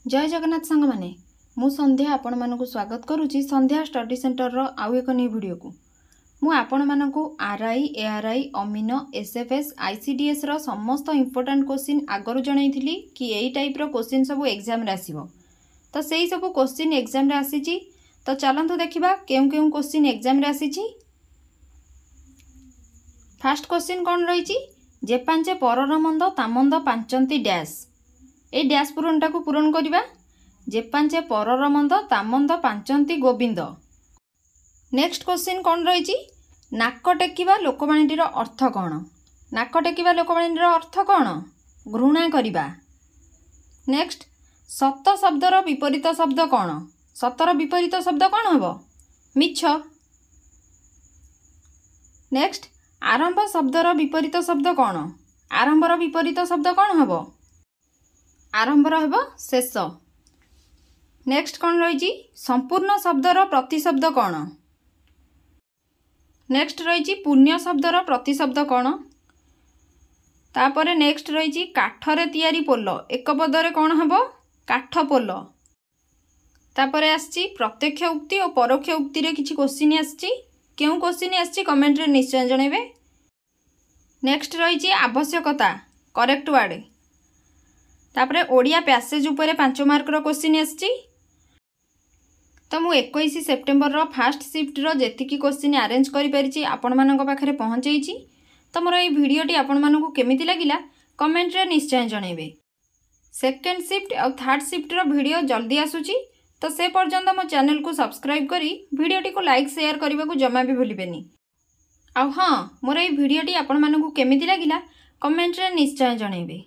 जय जगन्नाथ सांग माने मु संध्या आपण मानकु स्वागत करुची संध्या स्टडी सेंटर रो आउ एक न्यू वीडियो को मु आपण मानकु आरआई एआरआई अमीनो एसएफएस आईसीडीएस रो समस्त इंपोर्टेंट क्वेश्चन आगरु जणैथिली कि एई टाइप रो क्वेश्चन सब एग्जाम रे आसीबो। तो सेही सब क्वेश्चन एग्जाम रे आसीची। तो चलंतु देखिबा केउ केउ क्वेश्चन एग्जाम रे आसीची। फर्स्ट क्वेश्चन कोन रहिची जे पांचे परर मंद तामंद पांचंती डैश ए डैश पूरणटा को पूरण करिबा जे पांचे परर मंद तामंद पांचंती गोविंद। नेक्स्ट क्वेश्चन कोन रहिची नाक टेकिबा लोकवाणीटीर अर्थ कोन। नाक टेकिबा लोकवाणीटीर अर्थ कोन घृणा करिबा। नेक्स्ट सत शब्दर विपरीत शब्द कोन। सतर विपरीत शब्द कोन हबो मिछ। नेक्स्ट आरंभ शब्दर विपरीत शब्द कोन। आरंभर विपरीत शब्द कोन हबो आरंभर हेबो शेष। नेक्स्ट कोन रहिची संपूर्ण शब्दर प्रतिशब्द कोन। नेक्स्ट रहिची पुण्य शब्दर प्रतिशब्द कोन। तापरे नेक्स्ट रहिची काठरे तयारी पोल एक पदरे कोन हबो काठ पोल। तापरे आछि प्रत्यक्ष उक्ति और परोक्ष उक्ति रे किछि क्वेश्चन आछि। केउ क्वेश्चन आछि कमेंट रे निश्चय जणेबे। नेक्स्ट रहिची आवश्यकता करेक्ट वर्ड। तापरे ओडिया पैसेज उपरे 5 मार्क रो क्वेश्चन आछि। तो मु 21 सेप्टेम्बर रो फर्स्ट शिफ्ट रो जेतिकी क्वेश्चन अरेंज करि परिछि आपण मानक पाखरे पहुंचैछि। तो मोर ए वीडियोटी आपण मानकु केमिति लागिला कमेंट रे निश्चय जणेबे। सेकंड शिफ्ट और थर्ड शिफ्ट रो वीडियो जल्दी आसुछि। तो से पर्यंत मो चैनल को सब्सक्राइब करी वीडियोटी को लाइक शेयर करबा को जमा भी भूलिबेनी। आ हां मोर ए वीडियोटी आपण मानकु केमिति लागिला कमेंट रे निश्चय जणेबे।